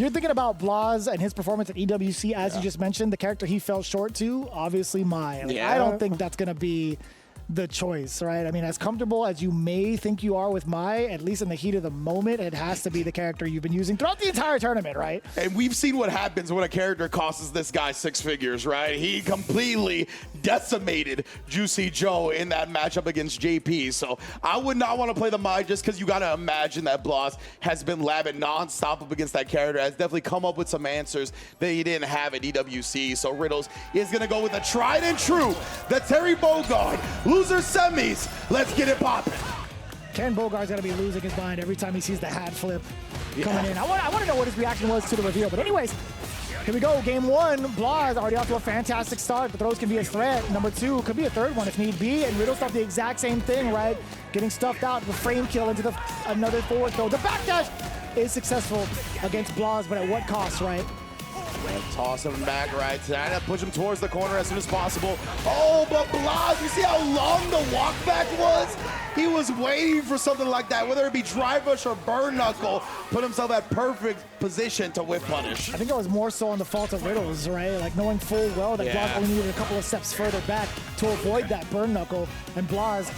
You're thinking about Blaz and his performance at EWC, as you just mentioned, the character he fell short to, obviously Mai. Like, I don't think that's going to be the choice, right? I mean, as comfortable as you may think you are with Mai, at least in the heat of the moment, it has to be the character you've been using throughout the entire tournament, right? And we've seen what happens when a character costs this guy 6 figures, right? He completely decimated Juicy Joe in that matchup against JP. So I would not want to play the Mai just because you got to imagine that Blaz has been labbing nonstop up against that character, has definitely come up with some answers that he didn't have at EWC. So Riddles is going to go with the tried and true, the Terry Bogard, loser semis. Let's get it popping. Ken Bogart's going to be losing his mind every time he sees the hat flip coming in. I want to know what his reaction was to the reveal. But anyways, here we go. Game 1, Blaz already off to a fantastic start. The throws can be a threat. Number 2 could be a third one if need be. And Riddles does the exact same thing, right? Getting stuffed out, the frame kill into another forward throw. The backdash is successful against Blaz, but at what cost, right? And toss him back right, trying to push him towards the corner as soon as possible. Oh, but Blaz, you see how long the walk back was? He was waiting for something like that, whether it be drive rush or burn knuckle, put himself at perfect position to whip punish. I think it was more so on the fault of Riddles, right? Like knowing full well that Blaz only needed a couple of steps further back to avoid that burn knuckle, and Blaz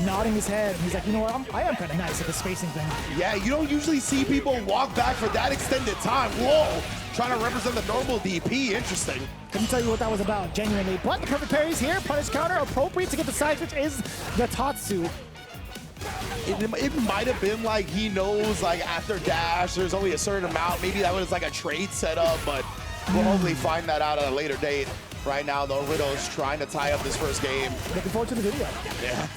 nodding his head. He's like, you know what, I am kind of nice at the spacing thing. Yeah, you don't usually see people walk back for that extended time. Whoa, trying to represent the normal DP, interesting. Couldn't tell you what that was about, genuinely. But the perfect parries here, punish counter, appropriate to get the side switch is the Tatsu. It might have been like he knows like after dash there's only a certain amount. Maybe that was like a trade setup, but we'll hopefully find that out at a later date. Right now, though, Riddles trying to tie up this first game. Looking forward to the video. Yeah,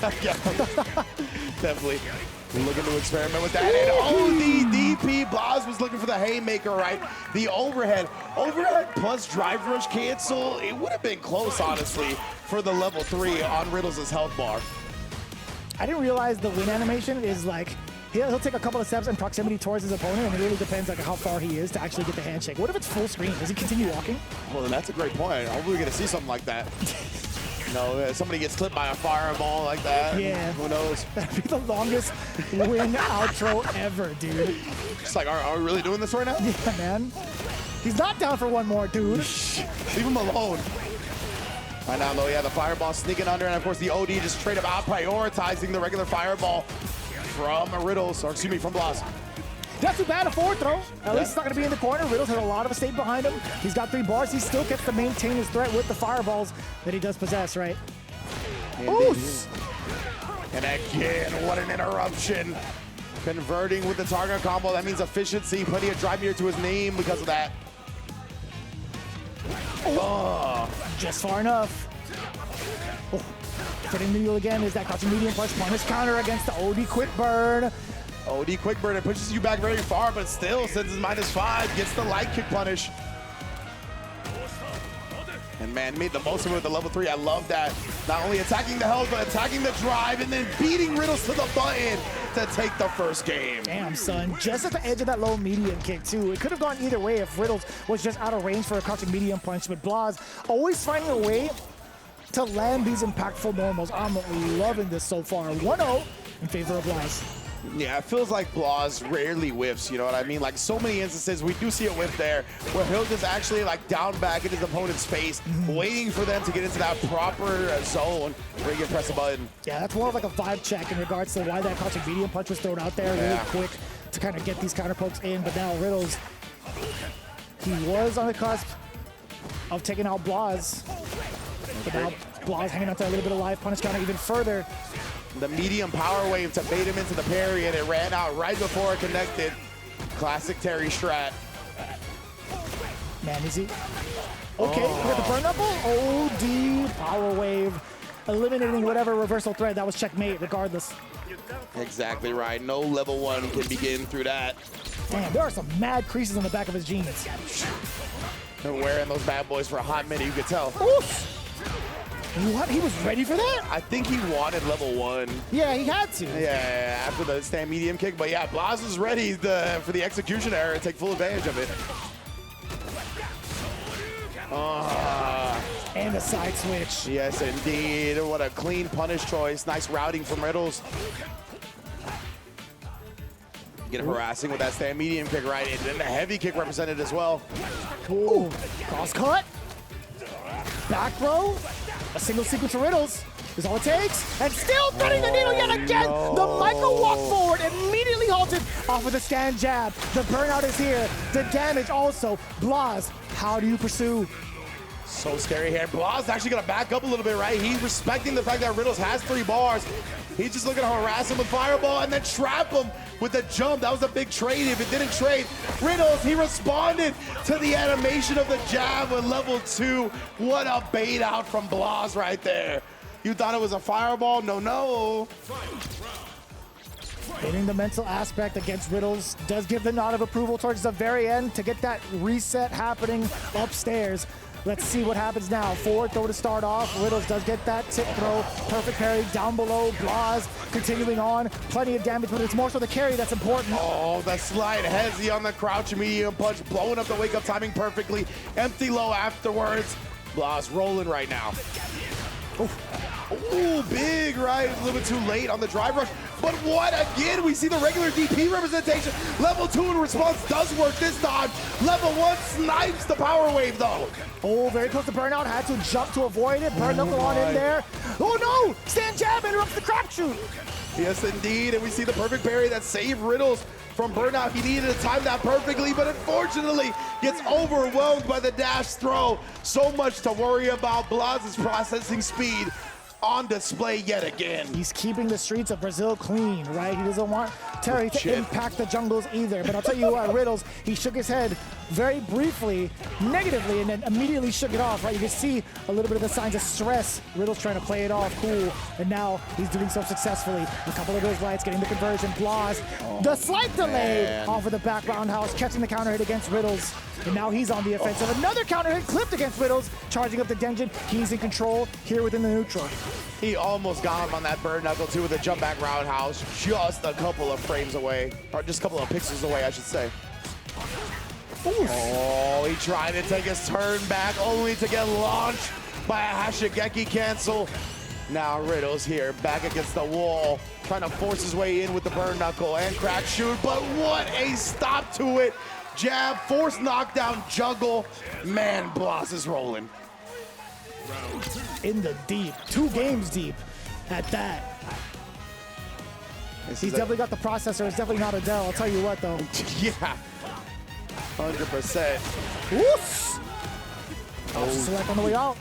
definitely. Looking to experiment with that. And oh, the DP. Blaz was looking for the haymaker, right? The overhead plus drive rush cancel. It would have been close, honestly, for the level 3 on Riddles' health bar. I didn't realize the win animation is like, he'll take a couple of steps in proximity towards his opponent, and it really depends like how far he is to actually get the handshake. What if it's full screen? Does he continue walking? Well, then that's a great point. Hopefully we get to see something like that. You know, somebody gets clipped by a fireball like that. Yeah. Who knows? That'd be the longest win outro ever, dude. Just like, are we really doing this right now? Yeah, man. He's not down for one more, dude. Leave him alone. Right now, though, yeah, the fireball sneaking under, and of course the OD just straight up out prioritizing the regular fireball from Riddles, or excuse me, from Blaz. Not too bad, a forward throw. At least it's not going to be in the corner. Riddles has a lot of estate behind him. He's got 3 bars. He still gets to maintain his threat with the fireballs that he does possess, right? Oof. And again, what an interruption. Converting with the target combo. That means efficiency. Plenty of drive meter to his name because of that. Just far enough. Fitting the again is that crouching medium plus punish counter against the OD quick burn. OD quick burn, it pushes you back very far, but still sends his -5, gets the light kick punish. And man, made the most of it with the level 3. I love that. Not only attacking the health, but attacking the drive and then beating Riddles to the button to take the first game. Damn, son. Just at the edge of that low medium kick, too. It could have gone either way if Riddles was just out of range for a crouching medium punch, but Blaz always finding a way to land these impactful normals. I'm loving this so far. 1-0 in favor of Blaz. Yeah, it feels like Blaz rarely whiffs, you know what I mean? Like so many instances, we do see a whiff there where he'll just actually like down back in his opponent's face, waiting for them to get into that proper zone where you can press a button. Yeah, that's more of like a vibe check in regards to why that crouching medium punch was thrown out there really quick to kind of get these counter pokes in. But now Riddles, he was on the cusp of taking out Blaz. But now Blaz hanging out there a little bit of life, punish counter even further. The medium power wave to bait him into the parry, and it ran out right before it connected. Classic Terry strat. Man, is he? Okay, we got the burn knuckle. OD power wave, eliminating whatever reversal thread. That was checkmate regardless. Exactly right. No level 1 can begin through that. Damn, there are some mad creases on the back of his jeans. Been wearing those bad boys for a hot minute, you could tell. Oof. What? He was ready for that? I think he wanted level 1. Yeah, he had to. Yeah, after the stand medium kick. But yeah, Blaz was ready for the execution error and take full advantage of it. And a side switch. Yes, indeed. What a clean punish choice. Nice routing from Riddles. Get harassing with that stand medium kick, right? And then the heavy kick represented as well. Ooh, cross cut. Back row. A single sequence of Riddles is all it takes. And still threading the needle yet again. No. The micro walk forward immediately halted off of the stand jab. The burnout is here. The damage also. Blaz, how do you pursue? So scary here. Blaz actually gonna back up a little bit, right? He's respecting the fact that Riddles has 3 bars. He's just looking to harass him with Fireball and then trap him with the jump. That was a big trade. If it didn't trade, Riddles, he responded to the animation of the jab with level 2. What a bait out from Blaz right there. You thought it was a Fireball? No, no. Hitting the mental aspect against Riddles does give the nod of approval towards the very end to get that reset happening upstairs. Let's see what happens now. Forward throw to start off. Riddles does get that tip throw. Perfect parry down below. Blaz continuing on. Plenty of damage, but it's more so the carry that's important. Oh, the slide hezzy on the crouch medium punch, blowing up the wake-up timing perfectly. Empty low afterwards. Blaz rolling right now. Ooh, big right. A little bit too late on the drive rush. But what again? We see the regular DP representation. Level 2 in response does work this time. Level 1 snipes the power wave though. Oh, very close to burnout. Had to jump to avoid it. Burn knuckle on in there. Oh no! Stand jab interrupts the crapshoot. Yes, indeed. And we see the perfect parry that saved Riddles from burnout. He needed to time that perfectly, but unfortunately gets overwhelmed by the dash throw. So much to worry about. Blaz's processing speed on display yet again. He's keeping the streets of Brazil clean, right? He doesn't want Terry to impact the jungles either. But I'll tell you what, Riddles, he shook his head very briefly, negatively, and then immediately shook it off, right? You can see a little bit of the signs of stress. Riddles trying to play it off cool, and now he's doing so successfully. A couple of those rights, getting the conversion. Blaz, the slight delay off of the back roundhouse, catching the counter hit against Riddles. And now he's on the offensive. Another counter hit clipped against Riddles, charging up the Denjin. He's in control here within the neutral. He almost got him on that bird knuckle too with a jump back roundhouse, just a couple of frames away, or just a couple of pixels away, I should say. Oof. Oh, he tried to take his turn back, only to get launched by a Hashigeki cancel. Now Riddles here, back against the wall, trying to force his way in with the burn knuckle and crack shoot, but what a stop to it. Jab, force knockdown, juggle. Man, Blaz is rolling. In the deep, 2 games deep at that. He's definitely got the processor. It's definitely not Adele. I'll tell you what, though. Yeah, 100%. Whoosh! Select on the way out.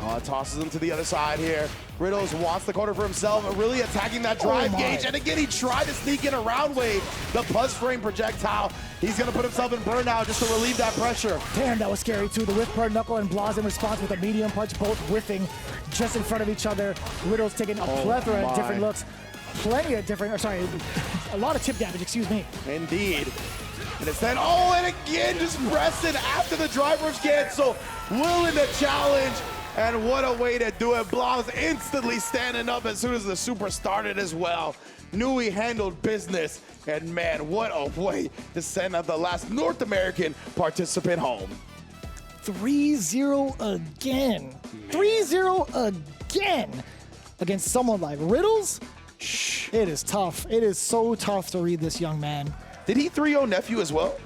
Oh, tosses him to the other side here. Riddles wants the corner for himself, really attacking that drive gauge. And again, he tried to sneak in a round wave, the puzz frame projectile. He's gonna put himself in burnout just to relieve that pressure. Damn, that was scary too. The whiff burn knuckle and Blaz in response with a medium punch, both whiffing just in front of each other. Riddles taking a plethora of different looks. Plenty of different, or sorry, a lot of chip damage, excuse me. Indeed. And it's then, oh, and again, just pressing after the drive rush cancel. Willing to challenge. And what a way to do it. Blaz instantly standing up as soon as the super started as well. Knew he handled business. And man, what a way to send out the last North American participant home. 3-0 again. 3-0 again against someone like Riddles. It is tough. It is so tough to read this young man. Did he 3-0 Nephew as well?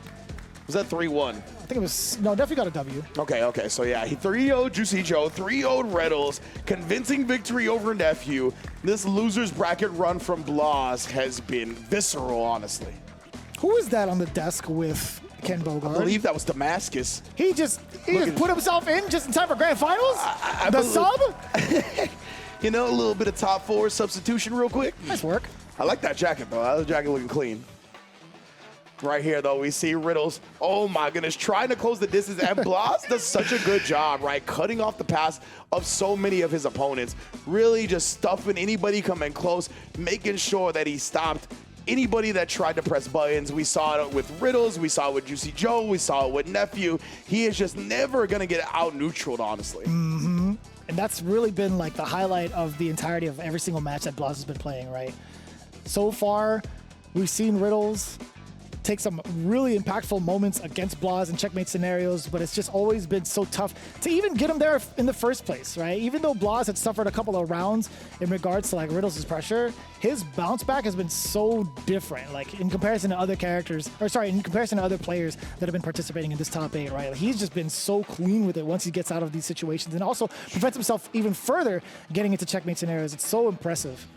Was that 3-1? I think it was, no, definitely got a W. Okay, so yeah, he 3-0'd Juicy Joe, 3-0'd Riddles, convincing victory over Nephew. This loser's bracket run from Blaz has been visceral, honestly. Who is that on the desk with Ken Bogard? I believe that was Damascus. He just put himself in just in time for grand finals? The sub? You know, a little bit of top 4 substitution real quick. Nice work. I like that jacket, though. That jacket looking clean. Right here, though, we see Riddles, oh my goodness, trying to close the distance, and Blaz does such a good job, right? Cutting off the pass of so many of his opponents, really just stuffing anybody coming close, making sure that he stopped anybody that tried to press buttons. We saw it with Riddles, we saw it with Juicy Joe, we saw it with Nephew. He is just never gonna get out-neutraled, honestly. Mm-hmm. And that's really been like the highlight of the entirety of every single match that Blaz has been playing, right? So far, we've seen Riddles take some really impactful moments against Blaz in checkmate scenarios, but it's just always been so tough to even get him there in the first place, right? Even though Blaz had suffered a couple of rounds in regards to like Riddles' pressure, his bounce back has been so different, like in comparison to other characters, or sorry, in comparison to other players that have been participating in this top 8, right? Like, he's just been so clean with it once he gets out of these situations, and also prevents himself even further getting into checkmate scenarios. It's so impressive.